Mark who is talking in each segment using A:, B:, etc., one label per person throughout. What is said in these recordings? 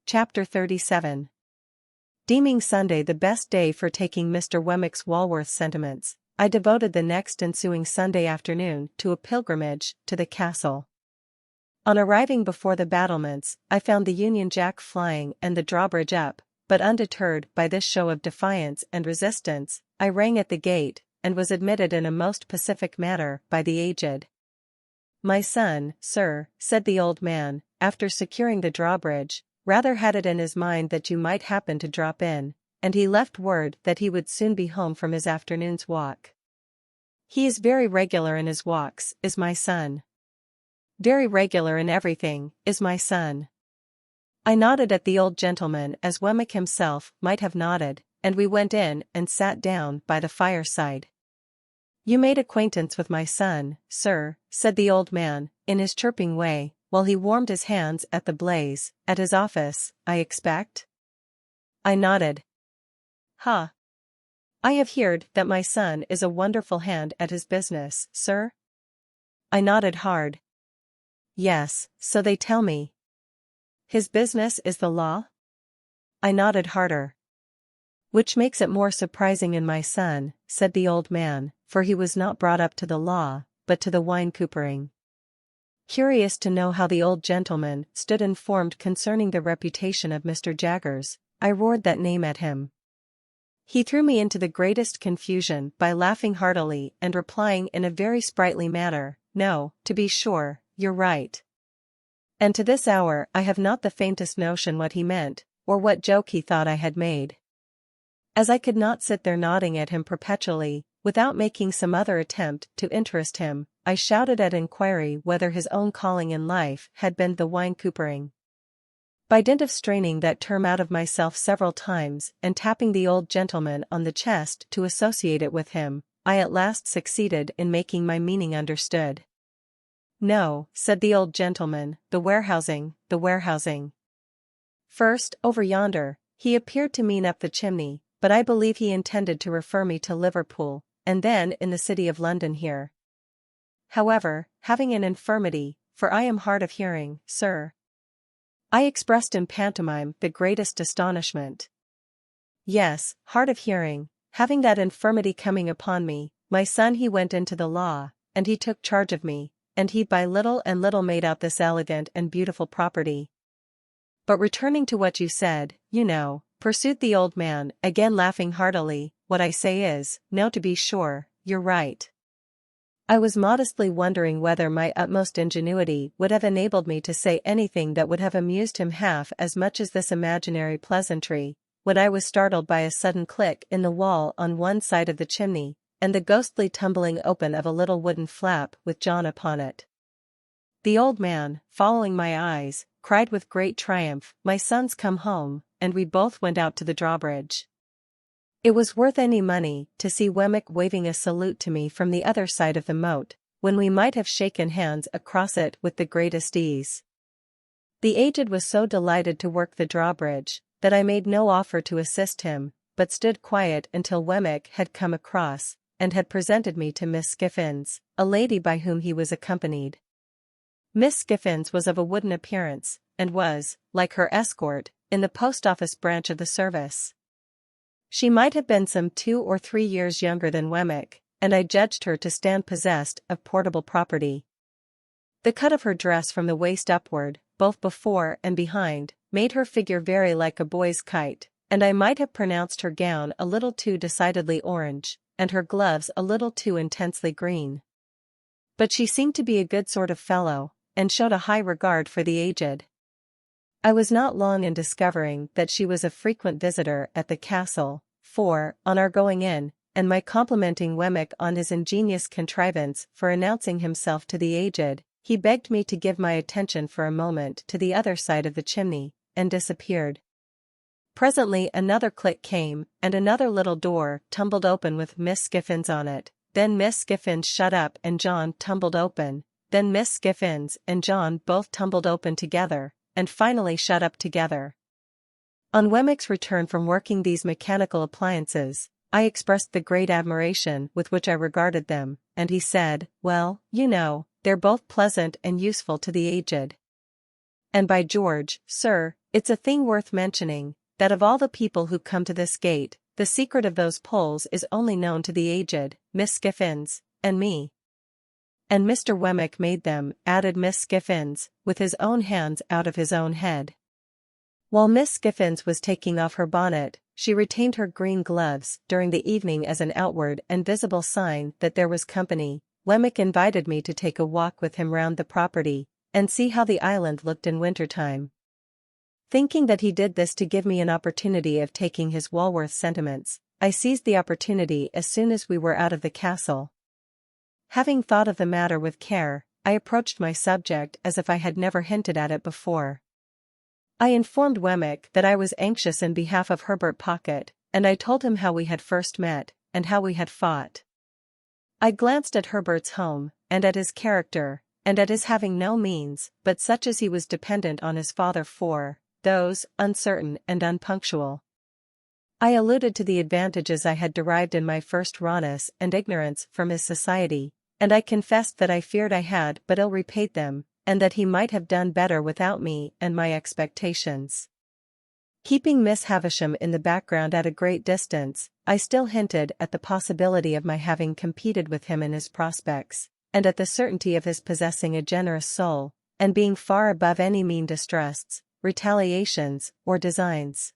A: Chapter 37. Deeming Sunday the best day for taking Mr. Wemmick's Walworth sentiments, I devoted the next ensuing Sunday afternoon to a pilgrimage to the castle. On arriving before the battlements, I found the Union Jack flying and the drawbridge up, but undeterred by this show of defiance and resistance, I rang at the gate, and was admitted in a most pacific manner by the aged. "My son, sir," said the old man, after securing the drawbridge, "rather had it in his mind that you might happen to drop in, and he left word that he would soon be home from his afternoon's walk. He is very regular in his walks, is my son. Very regular in everything, is my son." I nodded at the old gentleman as Wemmick himself might have nodded, and we went in and sat down by the fireside. "You made acquaintance with my son, sir," said the old man, in his chirping way, while he warmed his hands at the blaze, "at his office, I expect?" I nodded. "Ha! I have heard that my son is a wonderful hand at his business, sir?" I nodded hard. "Yes, so they tell me." "His business is the law?" I nodded harder. "Which makes it more surprising in my son," said the old man, "for he was not brought up to the law, but to the wine coopering." Curious to know how the old gentleman stood informed concerning the reputation of Mr. Jaggers, I roared that name at him. He threw me into the greatest confusion by laughing heartily and replying in a very sprightly manner, "No, to be sure, you're right." And to this hour I have not the faintest notion what he meant, or what joke he thought I had made. As I could not sit there nodding at him perpetually, without making some other attempt to interest him, I shouted at inquiry whether his own calling in life had been the wine coopering. By dint of straining that term out of myself several times and tapping the old gentleman on the chest to associate it with him, I at last succeeded in making my meaning understood. "No," said the old gentleman, the warehousing. First, over yonder," he appeared to mean up the chimney, but I believe he intended to refer me to Liverpool, and then in the city of London here. However, having an infirmity, for I am hard of hearing, sir." I expressed in pantomime the greatest astonishment. "Yes, hard of hearing, having that infirmity coming upon me, my son he went into the law, and he took charge of me, and he by little and little made out this elegant and beautiful property. But returning to what you said, you know," pursued the old man, again laughing heartily, "what I say is, no, to be sure, you're right." I was modestly wondering whether my utmost ingenuity would have enabled me to say anything that would have amused him half as much as this imaginary pleasantry, when I was startled by a sudden click in the wall on one side of the chimney, and the ghostly tumbling open of a little wooden flap with John upon it. The old man, following my eyes, cried with great triumph, "My son's come home," and we both went out to the drawbridge. It was worth any money to see Wemmick waving a salute to me from the other side of the moat, when we might have shaken hands across it with the greatest ease. The aged was so delighted to work the drawbridge, that I made no offer to assist him, but stood quiet until Wemmick had come across, and had presented me to Miss Skiffins, a lady by whom he was accompanied. Miss Skiffins was of a wooden appearance, and was, like her escort, in the post office branch of the service. She might have been some 2 or 3 years younger than Wemmick, and I judged her to stand possessed of portable property. The cut of her dress from the waist upward, both before and behind, made her figure very like a boy's kite, and I might have pronounced her gown a little too decidedly orange, and her gloves a little too intensely green. But she seemed to be a good sort of fellow, and showed a high regard for the aged. I was not long in discovering that she was a frequent visitor at the castle, for, on our going in, and my complimenting Wemmick on his ingenious contrivance for announcing himself to the aged, he begged me to give my attention for a moment to the other side of the chimney, and disappeared. Presently another click came, and another little door tumbled open with Miss Skiffins on it, then Miss Skiffins shut up and John tumbled open, then Miss Skiffins and John both tumbled open together, and finally shut up together. On Wemmick's return from working these mechanical appliances, I expressed the great admiration with which I regarded them, and he said, "Well, you know, they're both pleasant and useful to the aged." And by George, sir, it's a thing worth mentioning, that of all the people who come to this gate, the secret of those pulls is only known to the aged, Miss Skiffins, and me. And Mr. Wemmick made them, added Miss Skiffins, with his own hands out of his own head. While Miss Skiffins was taking off her bonnet, she retained her green gloves during the evening as an outward and visible sign that there was company. Wemmick invited me to take a walk with him round the property, and see how the island looked in winter-time. Thinking that he did this to give me an opportunity of taking his Walworth sentiments, I seized the opportunity as soon as we were out of the castle. Having thought of the matter with care, I approached my subject as if I had never hinted at it before. I informed Wemmick that I was anxious in behalf of Herbert Pocket, and I told him how we had first met, and how we had fought. I glanced at Herbert's home, and at his character, and at his having no means but such as he was dependent on his father for, those, uncertain and unpunctual. I alluded to the advantages I had derived in my first rawness and ignorance from his society, and I confessed that I feared I had but ill repaid them, and that he might have done better without me and my expectations. Keeping Miss Havisham in the background at a great distance, I still hinted at the possibility of my having competed with him in his prospects, and at the certainty of his possessing a generous soul, and being far above any mean distrusts, retaliations, or designs.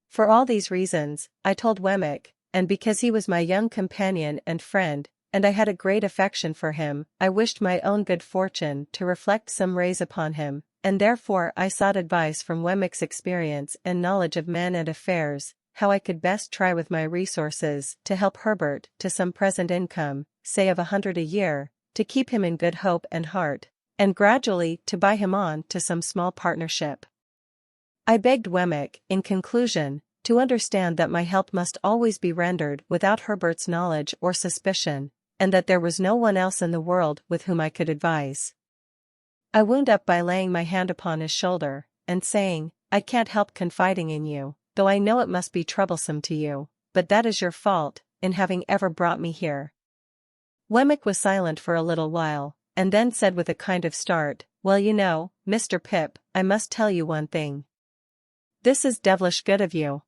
A: For all these reasons, I told Wemmick, and because he was my young companion and friend, and I had a great affection for him, I wished my own good fortune to reflect some rays upon him, and therefore I sought advice from Wemmick's experience and knowledge of men and affairs, how I could best try with my resources to help Herbert to some present income, say of 100 a year, to keep him in good hope and heart, and gradually to buy him on to some small partnership. I begged Wemmick, in conclusion, to understand that my help must always be rendered without Herbert's knowledge or suspicion, and that there was no one else in the world with whom I could advise. I wound up by laying my hand upon his shoulder, and saying, I can't help confiding in you, though I know it must be troublesome to you, but that is your fault, in having ever brought me here. Wemmick was silent for a little while, and then said with a kind of start, Well, you know, Mr. Pip, I must tell you one thing. This is devilish good of you.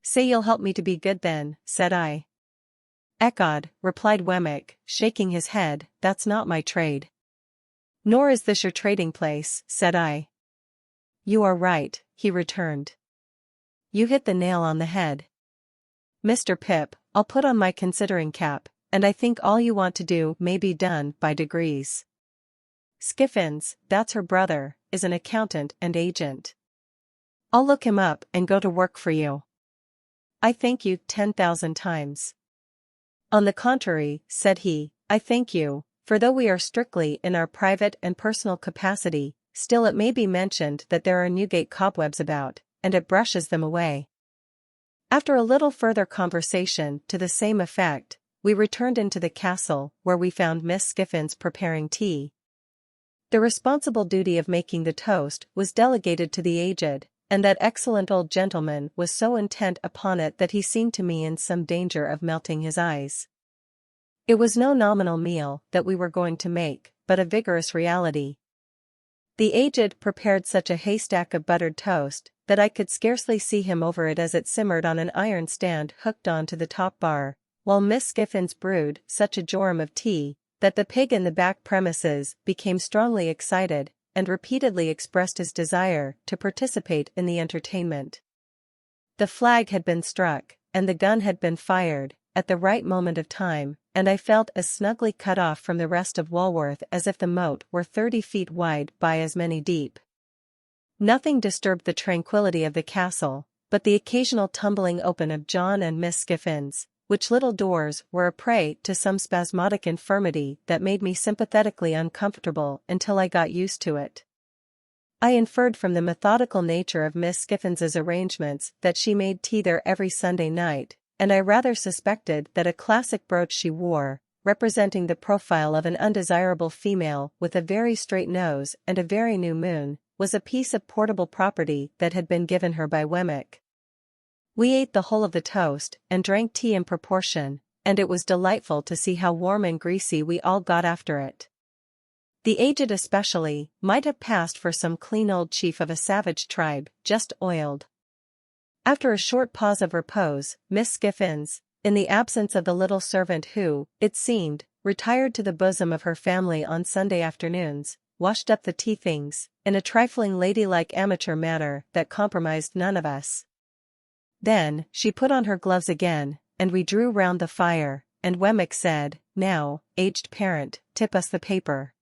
A: Say you'll help me to be good then, said I. Ecod, replied Wemmick, shaking his head, that's not my trade. Nor is this your trading place, said I. You are right, he returned. You hit the nail on the head. Mr. Pip, I'll put on my considering cap, and I think all you want to do may be done by degrees. Skiffins, that's her brother, is an accountant and agent. I'll look him up and go to work for you. I thank you 10,000 times. On the contrary, said he, I thank you, for though we are strictly in our private and personal capacity, still it may be mentioned that there are Newgate cobwebs about, and it brushes them away. After a little further conversation to the same effect, we returned into the castle, where we found Miss Skiffins preparing tea. The responsible duty of making the toast was delegated to the aged, and that excellent old gentleman was so intent upon it that he seemed to me in some danger of melting his eyes. It was no nominal meal that we were going to make, but a vigorous reality. The aged prepared such a haystack of buttered toast, that I could scarcely see him over it as it simmered on an iron stand hooked on to the top bar, while Miss Skiffins brewed such a jorum of tea, that the pig in the back premises became strongly excited, and repeatedly expressed his desire to participate in the entertainment. The flag had been struck, and the gun had been fired, at the right moment of time, and I felt as snugly cut off from the rest of Walworth as if the moat were 30 feet wide by as many deep. Nothing disturbed the tranquillity of the castle, but the occasional tumbling open of John and Miss Skiffins, which little doors were a prey to some spasmodic infirmity that made me sympathetically uncomfortable until I got used to it. I inferred from the methodical nature of Miss Skiffins's arrangements that she made tea there every Sunday night, and I rather suspected that a classic brooch she wore, representing the profile of an undesirable female with a very straight nose and a very new moon, was a piece of portable property that had been given her by Wemmick. We ate the whole of the toast, and drank tea in proportion, and it was delightful to see how warm and greasy we all got after it. The aged especially might have passed for some clean old chief of a savage tribe, just oiled. After a short pause of repose, Miss Skiffins, in the absence of the little servant who, it seemed, retired to the bosom of her family on Sunday afternoons, washed up the tea things, in a trifling ladylike amateur manner that compromised none of us. Then, she put on her gloves again, and we drew round the fire, and Wemmick said, "Now, aged parent, tip us the paper."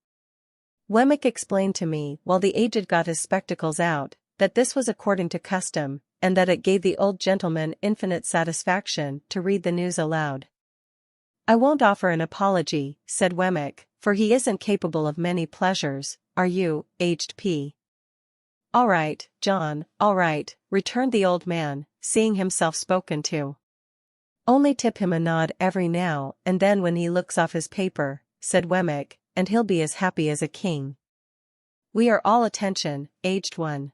A: Wemmick explained to me, while the aged got his spectacles out, that this was according to custom, and that it gave the old gentleman infinite satisfaction to read the news aloud. "I won't offer an apology," said Wemmick, "for he isn't capable of many pleasures, are you, aged P?" "All right, John, all right," returned the old man, seeing himself spoken to. "Only tip him a nod every now and then when he looks off his paper," said Wemmick, "and he'll be as happy as a king. We are all attention, aged one."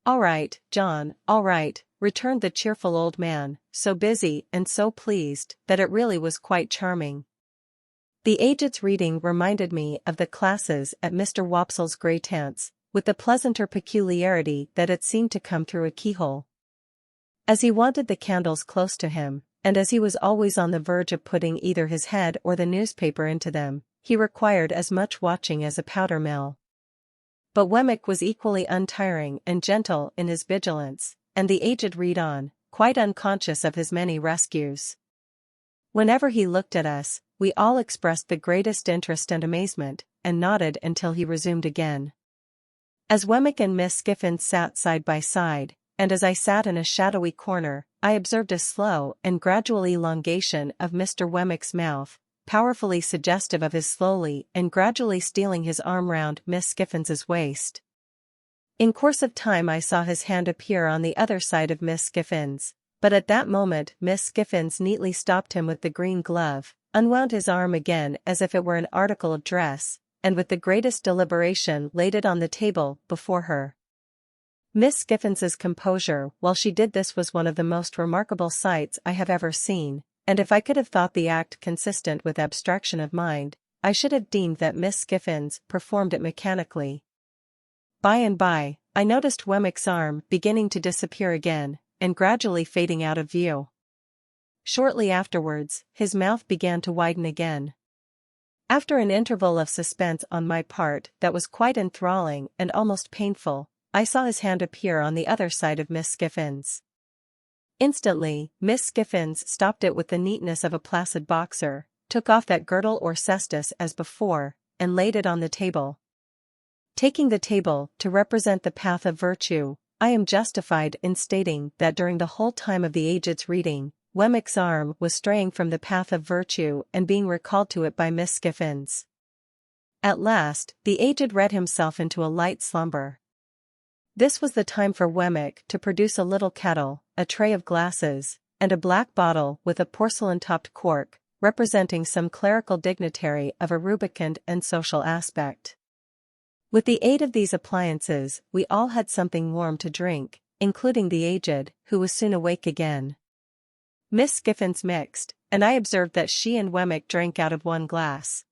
A: "All right, John, all right," returned the cheerful old man, so busy and so pleased that it really was quite charming. The aged's reading reminded me of the classes at Mr. Wopsle's grey tents, with the pleasanter peculiarity that it seemed to come through a keyhole. As he wanted the candles close to him, and as he was always on the verge of putting either his head or the newspaper into them, he required as much watching as a powder mill. But Wemmick was equally untiring and gentle in his vigilance, and the aged read on, quite unconscious of his many rescues. Whenever he looked at us, we all expressed the greatest interest and amazement, and nodded until he resumed again. As Wemmick and Miss Skiffins sat side by side, and as I sat in a shadowy corner, I observed a slow and gradual elongation of Mr. Wemmick's mouth, powerfully suggestive of his slowly and gradually stealing his arm round Miss Skiffins's waist. In course of time I saw his hand appear on the other side of Miss Skiffins, but at that moment Miss Skiffins neatly stopped him with the green glove, unwound his arm again as if it were an article of dress, and with the greatest deliberation laid it on the table before her. Miss Skiffins's composure while she did this was one of the most remarkable sights I have ever seen, and if I could have thought the act consistent with abstraction of mind, I should have deemed that Miss Skiffins performed it mechanically. By and by, I noticed Wemmick's arm beginning to disappear again, and gradually fading out of view. Shortly afterwards, his mouth began to widen again. After an interval of suspense on my part that was quite enthralling and almost painful, I saw his hand appear on the other side of Miss Skiffins. Instantly, Miss Skiffins stopped it with the neatness of a placid boxer, took off that girdle or cestus as before, and laid it on the table. Taking the table to represent the path of virtue, I am justified in stating that during the whole time of the aged's reading, Wemmick's arm was straying from the path of virtue and being recalled to it by Miss Skiffins. At last, the aged read himself into a light slumber. This was the time for Wemmick to produce a little kettle, a tray of glasses, and a black bottle with a porcelain-topped cork, representing some clerical dignitary of a rubicund and social aspect. With the aid of these appliances, we all had something warm to drink, including the aged, who was soon awake again. Miss Skiffins mixed, and I observed that she and Wemmick drank out of one glass.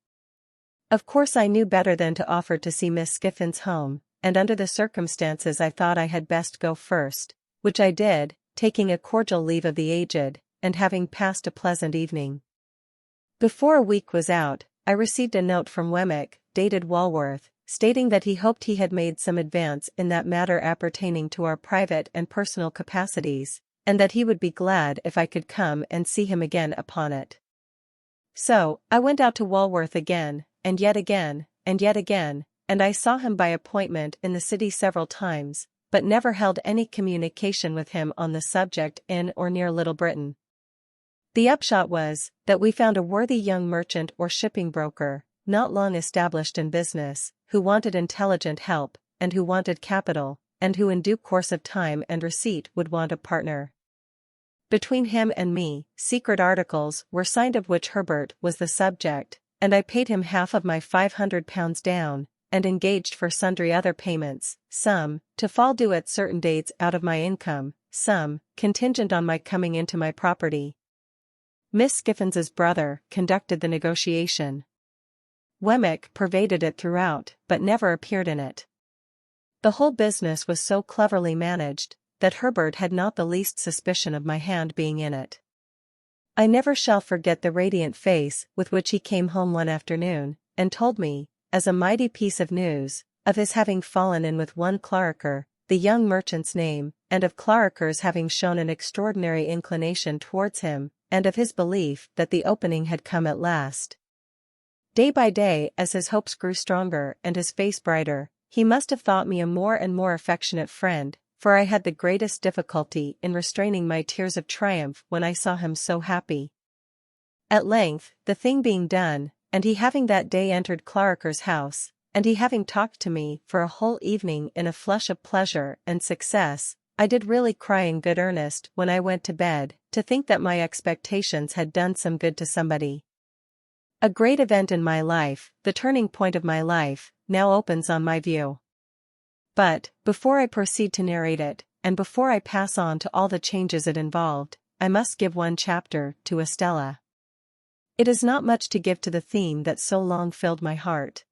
A: Of course I knew better than to offer to see Miss Skiffins home, and under the circumstances I thought I had best go first, which I did, taking a cordial leave of the aged, and having passed a pleasant evening. Before a week was out, I received a note from Wemmick, dated Walworth, stating that he hoped he had made some advance in that matter appertaining to our private and personal capacities, and that he would be glad if I could come and see him again upon it. So, I went out to Walworth again, and yet again, and yet again, and I saw him by appointment in the city several times, but never held any communication with him on the subject in or near Little Britain. The upshot was, that we found a worthy young merchant or shipping broker, not long established in business, who wanted intelligent help, and who wanted capital, and who in due course of time and receipt would want a partner. Between him and me, secret articles were signed of which Herbert was the subject, and I paid him half of my £500 down, and engaged for sundry other payments, some, to fall due at certain dates out of my income, some, contingent on my coming into my property. Miss Skiffins's brother conducted the negotiation. Wemmick pervaded it throughout, but never appeared in it. The whole business was so cleverly managed, that Herbert had not the least suspicion of my hand being in it. I never shall forget the radiant face with which he came home one afternoon, and told me, as a mighty piece of news, of his having fallen in with one Clarriker, the young merchant's name, and of Clarriker's having shown an extraordinary inclination towards him, and of his belief that the opening had come at last. Day by day, as his hopes grew stronger and his face brighter, he must have thought me a more and more affectionate friend, for I had the greatest difficulty in restraining my tears of triumph when I saw him so happy. At length, the thing being done, and he having that day entered Clarriker's house, and he having talked to me for a whole evening in a flush of pleasure and success, I did really cry in good earnest when I went to bed, to think that my expectations had done some good to somebody. A great event in my life, the turning point of my life, now opens on my view. But, before I proceed to narrate it, and before I pass on to all the changes it involved, I must give one chapter to Estella. It is not much to give to the theme that so long filled my heart.